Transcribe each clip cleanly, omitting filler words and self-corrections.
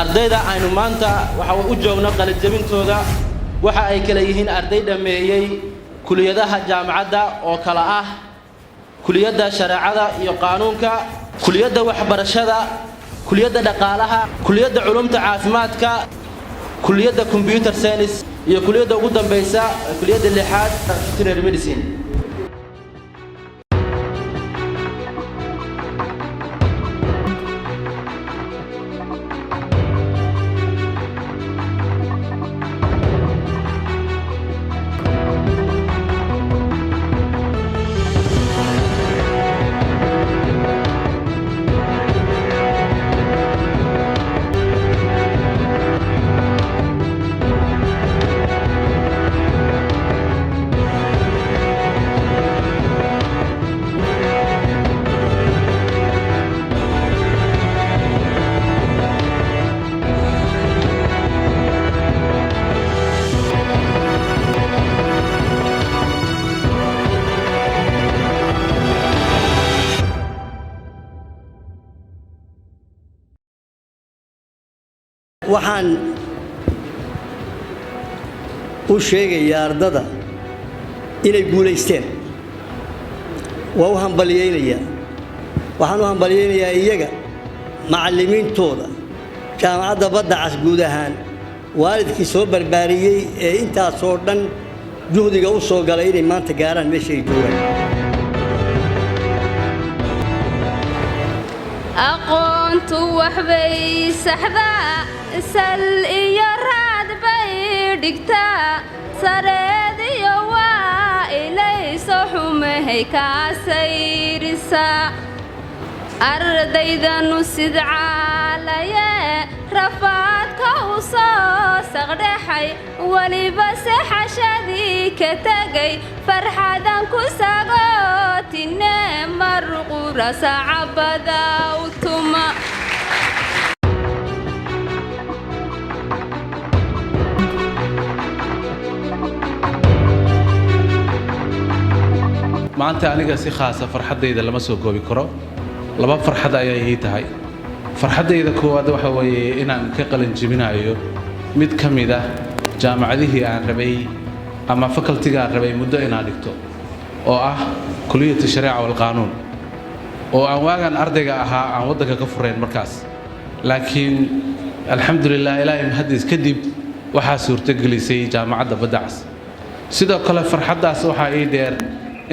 ardayda aynu maanta waxa u joogno qalin-jabintooda waxa ay kala yihiin arday dhameeyay kuliyadaha jaamacadda oo kala ah kuliyadda shariicada iyo qaanuunka, kuliyadda waxbarashada, kuliyadda dhaqaalaha, kuliyadda culumta caafimaadka, kuliyadda computer science iyo kuliyadda ugu dambaysa kuliyadda lixaad veterinary medicine. waxaan u sheegayaa ardada inay guulaysteen waa u hambaliyeynayaa waxaan u hambaliyeynayaa iyaga macallimiintooda jaamacadda badda cas guud ahaan waalidkii soo barbaariyey ee intaasoo dhan juhdiga u soo galay inay maanta gaaraan meesha ay joogaan aqoontu waxbay saxdaa sal iyo raad bay dhigtaa sareed iyo waa ilayso xumahay kaasayrisaa ardaydanu sidcaalaye rafaadka u soo saqdhaxay weliba seexashadii ka tegay farxadan ku sagootine marqura sacabada u tuma maanta aniga si khaas ah farxadayda lama soo goobi karo laba farxad ayay tahay farxadayda koowaad waxa weeye inaan ka qalin jebinayo mid ka mid ah jaamacadihii aan rabay ama faculty-ga aan rabay muddo inaan dhigto oo ah kuliyadda shariica wal qaanuun oo aan waagan ardayga ahaa aan waddanka ka furayn markaas laakiin alxamdulilah ilaahay mahadis kadib waxaa suurtagelisay jaamacadda badda cas sidoo kale farxaddaas waxaa ii dheer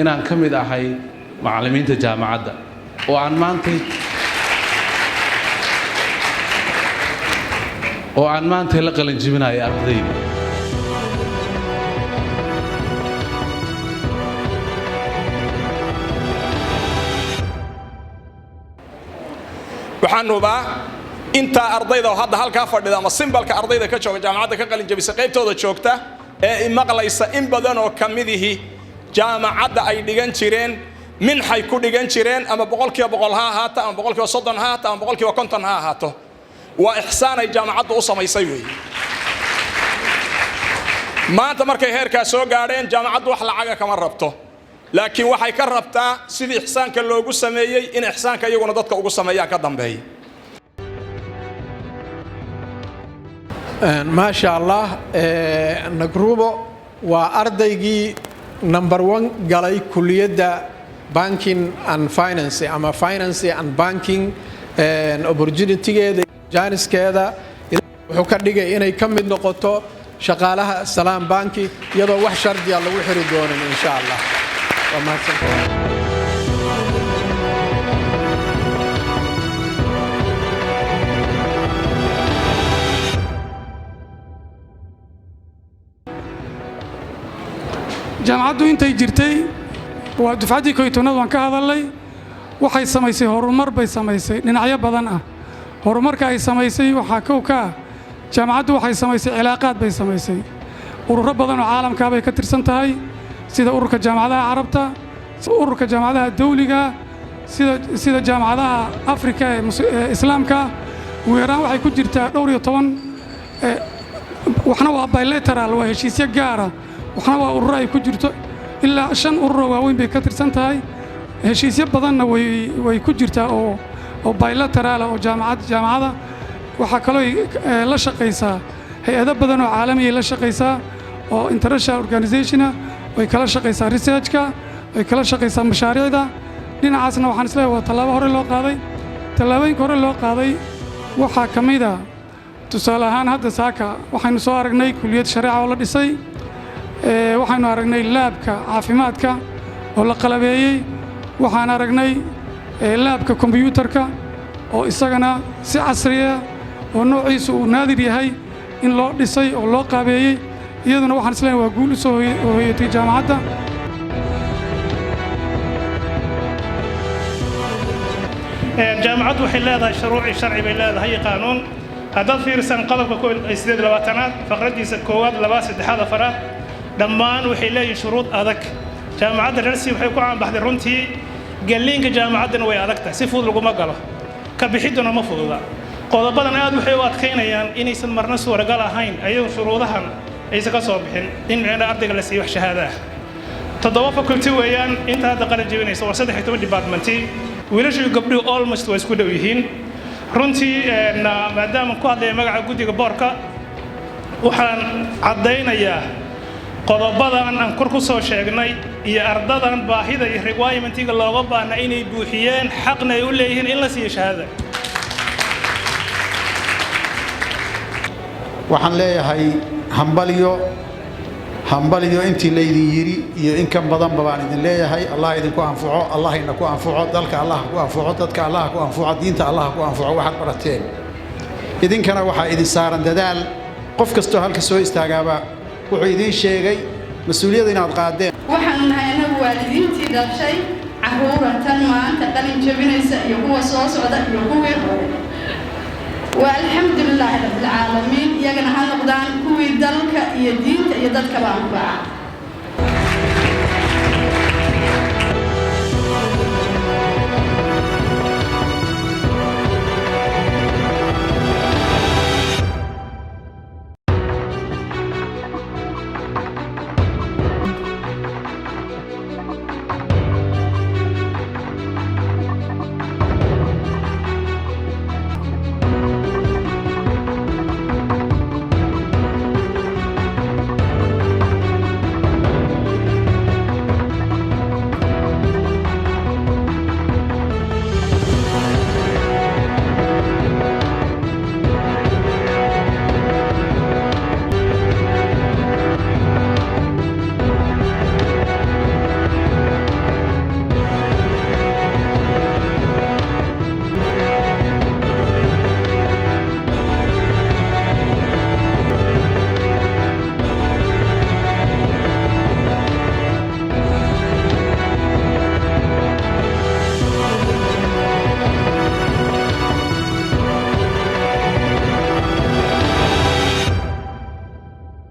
inaan ka mid ahay macallimiinta jaamacadda oo aan maanta la qalin jebinayo ardayda waxaan hubaa inta ardayda hadda halkaa fadhida ama simbalka ardayda ka jooga jaamacadda ka qalin jebisa qaybtooda joogta ee maqlaysa in badan oo kamidihi jaamacadda ay dhigan jireen minxay ku dhigan jireen ama 100% ha ahaato ama 30% ha ahaato ama 50% ha ahaato waa ihsaan ay jaamacaddu u samaysay weey maanta markay heerka soo gaadheen jaamacaddu wax lacag kama rabto laakiin waxay ka rabtaa sidii ihsaanka loogu sameeyay in ihsaanka iyaguna dadka ugu sameeyaan ka dambeeyay ما شاء الله نقروبو وأرضي نمبر 1 قالي كلية banking and finance أما finance and banking opportunity جانس كذا وحكر دقة إنه يكمل نقطة شغالها سلام بانكي يضع وحشر دي الله وحر دون إن شاء الله وما jaamacaddu intay jirtay waa dufcadii koytoonad waan ka hadalay waxay samaysay horumar bay samaysay dhinacyo badan ah horumarka ay samaysay waxa kow ka jaamacaddu waxay samaysay cilaaqaad bay samaysay ururo badan oo caalamka bay ka tirsan tahay sida ururka jaamacadaha carabta ururka jaamacadaha dawliga sida jaamacadaha Afrika ee islaamka weeraan waxay ku jirtaa dhowr iyo 10 waxna waa bilateral waa heshiisyo gaar ah waxna waa ururo ay ku jirto ilaa 5 ururo waaweyn bay ka tirsan tahay heshiisyo badanna way ku jirtaa oo bilateral oo jaamacada waxaa kaloo la shaqaysaa hay-ado badan oo caalamiya la shaqaysaa oo international organizationa way kala shaqaysaa researchka way kala shaqaysaa mashaariicda dhinacaasna waxaan isleeyahay waa tallaabo hore loo qaaday tallaabooyinka hore loo qaaday waxaa ka mid ah tusaale ahaan hadda saaka waxaynu soo aragnay kuliyad shareeca oo la dhisay waxaynu aragnay laabka caafimaadka oo la qalabeeyey waxaan aragnay laabka kombiyuutarka oo isagana si casriya oo noociisu uu naadir yahay in loo dhisay oo loo qaabeeyey iyaduna waxaan isleeyahay waa guul u soo hoyatay jaamacadda jaamacaddu waxay leedahay shuruuci sharci bay leedahay qaanuun haddaad fiirsan qodobka 28aad faqradiisa 1 2 3 4 dhammaan waxay leeyihiin shuruud adag jaamacadda Rarsi waxay ku caanbaxday runtii galliinka jaamacaddana way adagtahay si fudud laguma galo ka bixiduna ma fududa qodobadan aad waxay u adkaynayaan inaysan marna suuragal ahayn ayuu shuruudahan aysan ka soo bixin in ardayga la siiyo wax shahaado ah 7 faculty weeyaan inta hadda qalin jebinaysa waa 13 department wiilashu gabdhuhu almost way isku dhow yihiin runtii maadaama ku hadlay magaca guddiga boorka waxaan caddaynayaa qodobadan aan kor ku soo sheegnay iyo ardadan baahida iyo requirementiga looga baahna inay buuxiyeen xaqna ay u leeyihiin in la siiyo shahaada waxaan leeyahay hambaliyo intii laydin yiri iyo in ka badan baan idin leeyahay Allah idinku anfaco Allah ina ku anfaco dalka Allah ku anfaco dadka Allah ku anfaco diinta Allah ku anfaco waxaad barateen idinkana waxa idin saaran dadaal qof kasto halka soo istaagaba wuxuu idin sheegay mas'uuliyad inaad qaadeen waxaan nahay anagu waalidiintii dhashay caruurtan maanta qalin jabinaysa iyo kuwa soo socda iyo kuwii hore والحمد لله رب العالمين يجنا هنقدان كوي دلك يدين يدك بانفع